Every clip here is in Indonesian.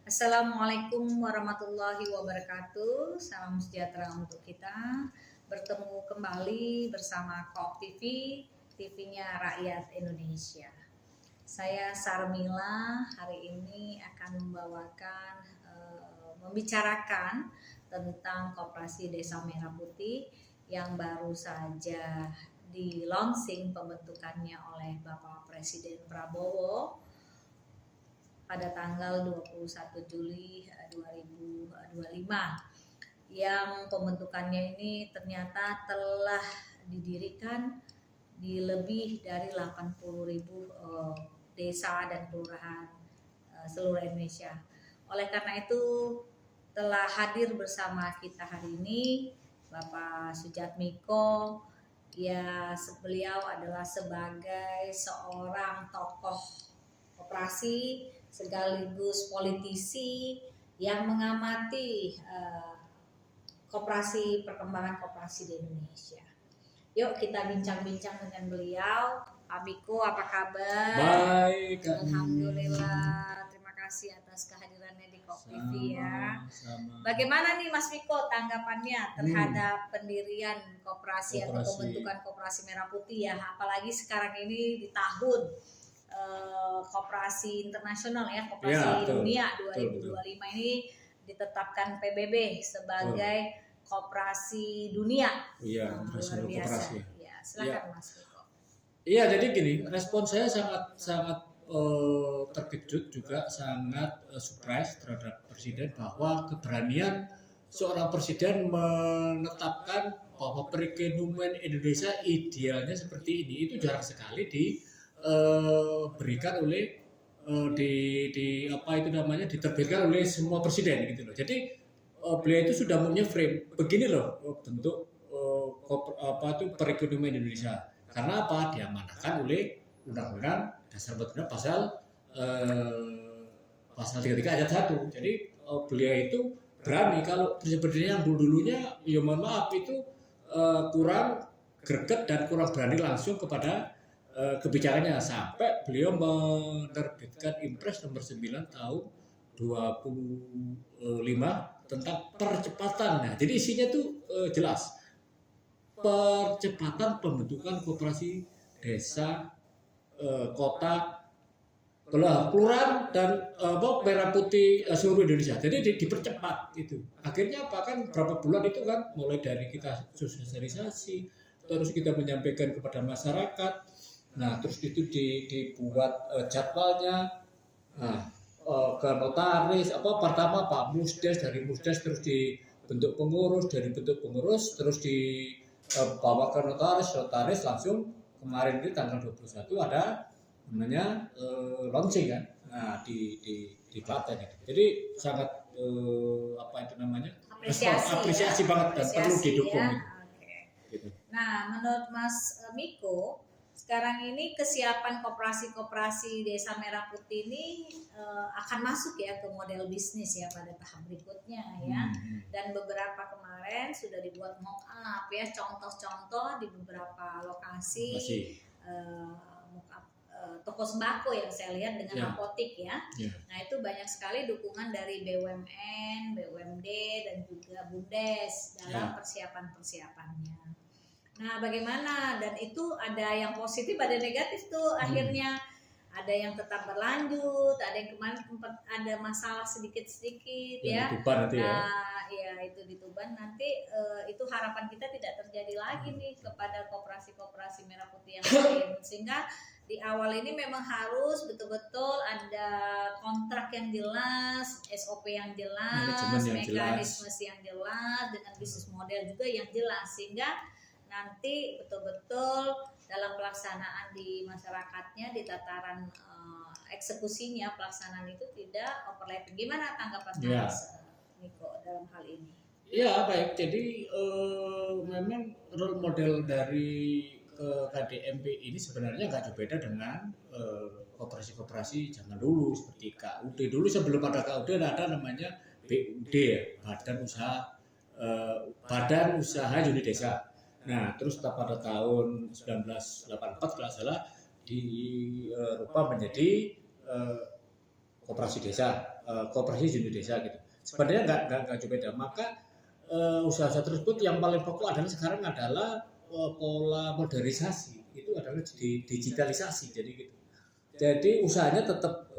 Assalamualaikum warahmatullahi wabarakatuh. Salam sejahtera untuk kita. Bertemu kembali bersama Koop TV, TV-nya Rakyat Indonesia. Saya Sarmila hari ini akan membicarakan tentang Koperasi Desa Merah Putih yang baru saja di launching pembentukannya oleh Bapak Presiden Prabowo pada tanggal 21 Juli 2025, yang pembentukannya ini ternyata telah didirikan di lebih dari 80.000 desa dan kelurahan seluruh Indonesia. Oleh karena itu telah hadir bersama kita hari ini Bapak Sujatmiko. Ya, beliau adalah sebagai seorang tokoh koperasi sekaligus politisi yang mengamati perkembangan koperasi di Indonesia. Yuk kita bincang-bincang dengan beliau. Pak Miko, apa kabar? Baik, Alhamdulillah. Terima kasih atas kehadirannya di Koop TV ya. Bagaimana nih Mas Miko tanggapannya terhadap pendirian koperasi atau pembentukan Koperasi Merah Putih ya, apalagi sekarang ini di tahun Koperasi Internasional ya, Koperasi Dunia 2025 ini ditetapkan PBB sebagai koperasi dunia. Iya, luar biasa. Ya, silakan Mas Miko. Iya, jadi gini, respon saya sangat terkejut juga, sangat surprise terhadap Presiden bahwa keberanian seorang Presiden menetapkan bahwa perekonomian Indonesia idealnya seperti ini itu jarang sekali diberikan oleh diterbitkan oleh semua presiden gitu loh. Jadi beliau itu sudah punya frame begini loh bentuk perekonomian Indonesia. Karena apa? Diamanahkan oleh Undang-Undang Dasar 45 pasal 33 ayat 1. Jadi beliau itu berani. Kalau presiden yang dulunya ya mohon maaf itu kurang greget dan kurang berani langsung kepada kebijakannya, sampai beliau menerbitkan Impres nomor 9 tahun 25 tentang percepatan. Nah, jadi isinya tuh jelas percepatan pembentukan koperasi desa, kota, kelurahan dan merah putih seluruh Indonesia. Jadi dipercepat itu. Akhirnya apa, kan berapa bulan itu kan mulai dari kita sosialisasi, terus kita menyampaikan kepada masyarakat. Nah, terus itu dibuat jadwalnya. Nah, ke notaris, pertama Pak Musdes, dari Musdes terus dibentuk pengurus, dari bentuk pengurus terus dibawa ke notaris langsung kemarin itu tanggal 21 ada namanya launching kan. Nah, di Klaten itu. Jadi sangat apresiasi banget dan perlu didukung. Ya. Gitu. Nah, menurut Mas Miko, sekarang ini kesiapan koperasi Desa Merah Putih ini akan masuk ya ke model bisnis ya pada tahap berikutnya ya. Dan beberapa kemarin sudah dibuat mock up ya, contoh-contoh di beberapa lokasi mock up toko sembako yang saya lihat dengan apotik ya. Nah, itu banyak sekali dukungan dari BUMN, BUMD dan juga BUMDes dalam persiapan-persiapannya. Nah, bagaimana? Dan itu ada yang positif, ada negatif tuh. Akhirnya ada yang tetap berlanjut, ada yang kemarin sempat ada masalah sedikit-sedikit ya. Nah, ya itu di Tuban nanti itu harapan kita tidak terjadi lagi nih kepada koperasi-koperasi Merah Putih yang lain. Sehingga di awal ini memang harus betul-betul ada kontrak yang jelas, SOP yang jelas, mekanisme yang jelas, dengan bisnis model juga yang jelas, sehingga nanti betul-betul dalam pelaksanaan di masyarakatnya, di tataran eksekusinya, pelaksanaan itu tidak overlapping. Gimana tanggapan Mas Miko dalam hal ini? Ya, baik. Jadi memang role model dari KDMP ini sebenarnya nggak jauh beda dengan koperasi-koperasi zaman dulu, seperti KUD. Dulu sebelum ada KUD ada namanya BUD ya, Badan Usaha Unit Desa. Nah, terus pada tahun 1984 kalau salah dirubah menjadi koperasi desa, koperasi unit desa gitu. Sebenarnya nggak jauh beda. Maka usaha-usaha tersebut yang paling pokok adalah sekarang adalah pola modernisasi, itu adalah digitalisasi, jadi gitu. Jadi usahanya tetap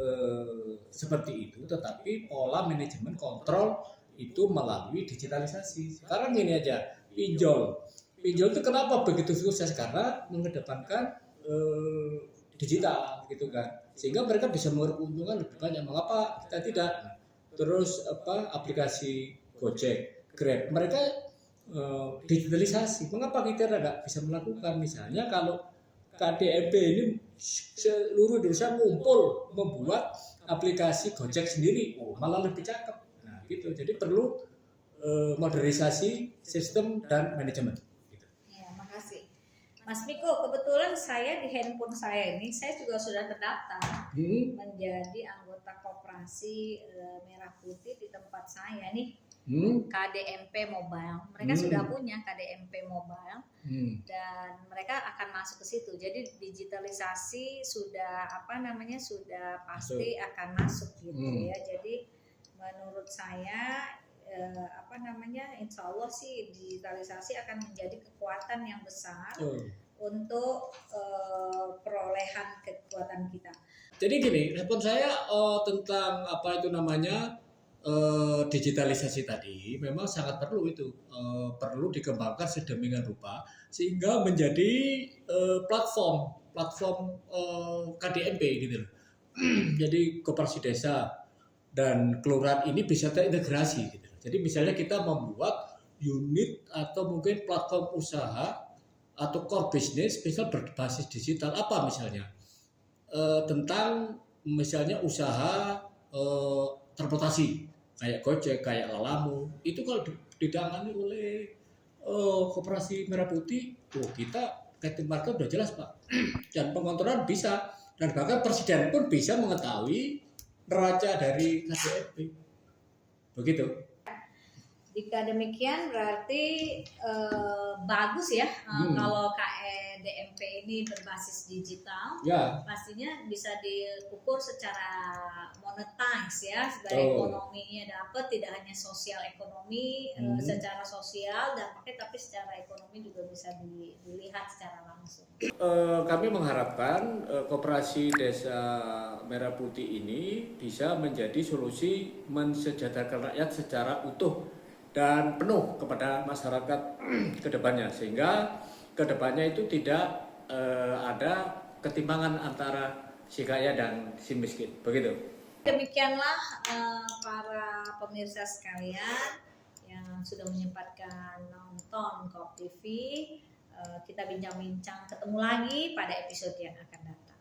seperti itu, tetapi pola manajemen kontrol itu melalui digitalisasi. Sekarang gini aja, pinjol itu kenapa begitu sukses, karena mengedepankan digital gitu kan, sehingga mereka bisa mengeruk keuntungan lebih banyak. Mengapa kita tidak? Terus aplikasi Gojek, Grab, mereka digitalisasi. Mengapa kita tidak bisa melakukan? Misalnya kalau KDMP ini seluruh Indonesia ngumpul membuat aplikasi Gojek sendiri, malah lebih cakep. Nah, gitu. Jadi perlu modernisasi sistem dan manajemen. Ya, makasih. Mas Miko, kebetulan saya di handphone saya ini, saya juga sudah terdaftar menjadi anggota koperasi Merah Putih di tempat saya nih. KDMP Mobile, mereka sudah punya KDMP Mobile dan mereka akan masuk ke situ. Jadi digitalisasi sudah sudah pasti akan masuk gitu ya. Jadi menurut saya insya Allah sih digitalisasi akan menjadi kekuatan yang besar untuk perolehan kekuatan kita. Jadi gini, respon saya tentang digitalisasi tadi memang sangat perlu itu, perlu dikembangkan sedemikian rupa sehingga menjadi platform KDMP gitu loh. Jadi koperasi desa dan kelurahan ini bisa terintegrasi gitu. Jadi misalnya kita membuat unit atau mungkin platform usaha atau core business bisa berbasis digital, apa misalnya tentang misalnya usaha transportasi kayak Gojek, kayak Lalamu, itu kalau ditangani oleh koperasi Merah Putih, kita Captain Market udah jelas Pak, dan pengontrolan bisa, dan bahkan presiden pun bisa mengetahui neraca dari KDMP, begitu. Jika demikian berarti bagus ya kalau KDMP ini berbasis digital, pastinya bisa diukur secara monetize ya, sebagai ekonominya dapat, tidak hanya sosial ekonomi, secara sosial dampaknya, tapi secara ekonomi juga bisa dilihat secara langsung. Kami mengharapkan koperasi desa Merah Putih ini bisa menjadi solusi mensejahterakan rakyat secara utuh dan penuh kepada masyarakat kedepannya, sehingga kedepannya itu tidak ada ketimpangan antara si kaya dan si miskin, begitu. Demikianlah para pemirsa sekalian yang sudah menyempatkan nonton KOP TV, kita bincang-bincang, ketemu lagi pada episode yang akan datang.